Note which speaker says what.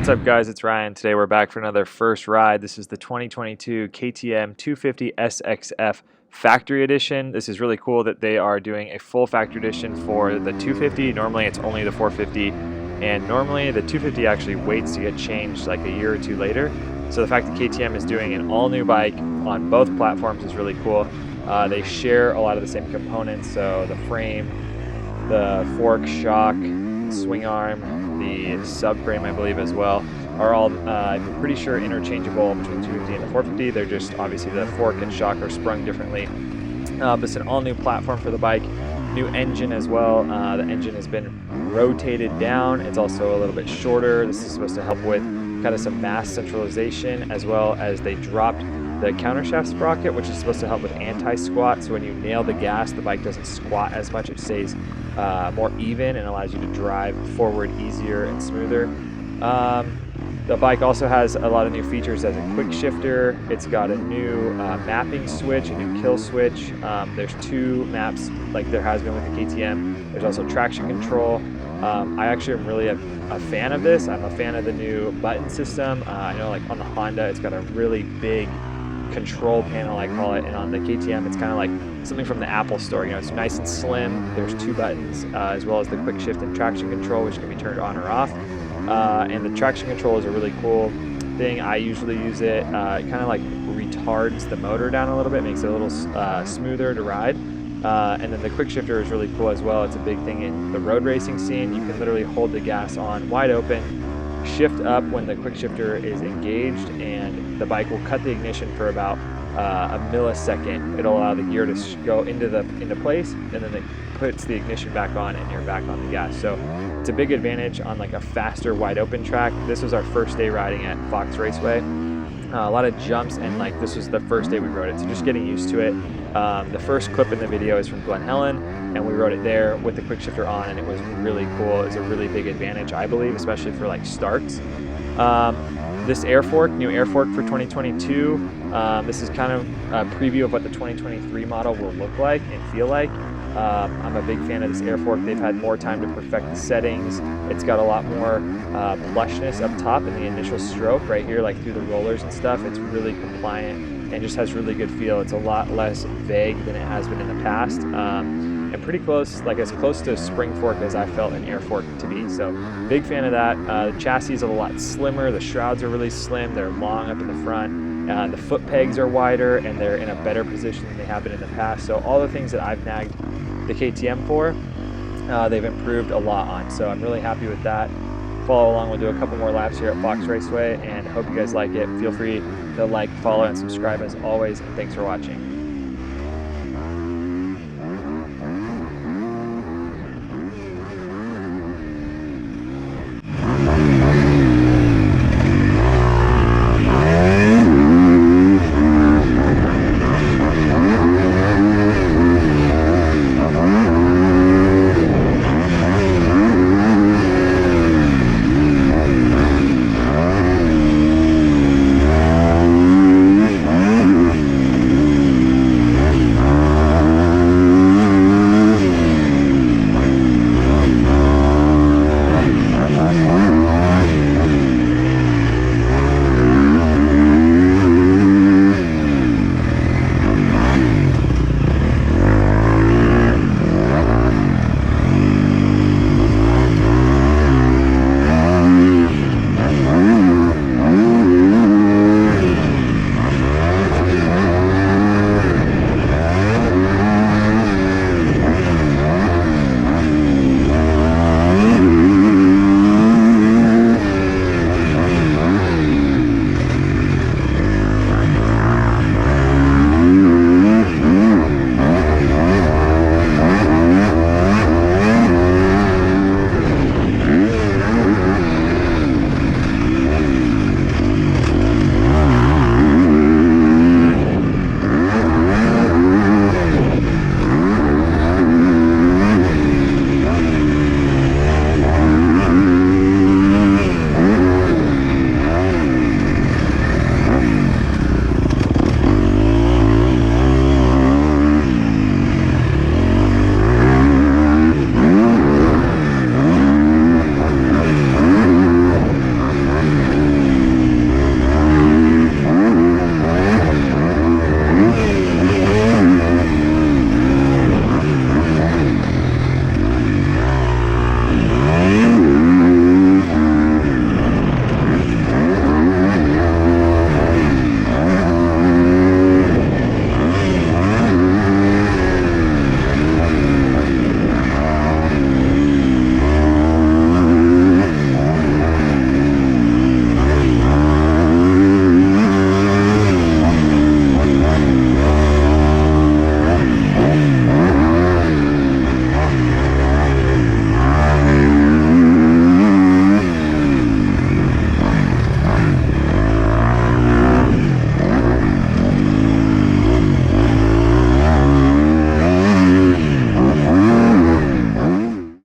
Speaker 1: What's up, guys? It's Ryan. Today we're back for another first ride. This is the 2022 KTM 250 SXF Factory Edition. This is really cool that they are doing a full factory edition for the 250. Normally it's only the 450, and normally the 250 actually waits to get changed like a year or two later. So the fact that KTM is doing an all-new bike on both platforms is really cool. They share a lot of the same components, so the frame, the fork, shock, swing arm, the subframe, I believe, as well, are all, I'm pretty sure, interchangeable between the 250 and the 450. They're just, obviously, the fork and shock are sprung differently. But it's an all-new platform for the bike, new engine as well. The engine has been rotated down. It's also a little bit shorter. This is supposed to help with kind of some mass centralization, as well as they dropped the countershaft sprocket, which is supposed to help with anti-squat. So when you nail the gas, the bike doesn't squat as much. It stays more even and allows you to drive forward easier and smoother. The bike also has a lot of new features as a quick shifter. It's got a new mapping switch, a new kill switch. There's two maps like there has been with the KTM. There's also traction control. I actually am really a fan of this. I'm a fan of the new button system. I know, like on the Honda, it's got a really big control panel, I call it, and on the KTM it's kind of like something from the Apple store. You know, it's nice and slim. There's two buttons, as well as the quick shift and traction control, which can be turned on or off. And the traction control is a really cool thing. I usually use it. It kind of like retards the motor down a little bit, makes it a little smoother to ride. And then the quick shifter is really cool as well. It's a big thing in the road racing scene. You can literally hold the gas on wide open, shift up when the quick shifter is engaged, and the bike will cut the ignition for about a millisecond. It'll allow the gear to go into place, and then it puts the ignition back on, and you're back on the gas. So it's a big advantage on like a faster wide open track. This was our first day riding at Fox Raceway. A lot of jumps, and like this was the first day we rode it, so just getting used to it. The first clip in the video is from Glen Helen, and we rode it there with the quick shifter on, and it was really cool. It was a really big advantage, I believe, especially for like starts. This air fork, new air fork for 2022. This is kind of a preview of what the 2023 model will look like and feel like. I'm a big fan of this air fork. They've had more time to perfect the settings. It's got a lot more plushness up top in the initial stroke right here, like through the rollers and stuff. It's really compliant and just has really good feel. It's a lot less vague than it has been in the past. And pretty close, like as close to spring fork as I felt an air fork to be. So big fan of that. The chassis is a lot slimmer. The shrouds are really slim. They're long up in the front. The foot pegs are wider, and they're in a better position than they have been in the past. So all the things that I've nagged the KTM for, they've improved a lot on. So I'm really happy with that. Follow along. We'll do a couple more laps here at Fox Raceway, and hope you guys like it. Feel free to like, follow, and subscribe as always, and thanks for watching.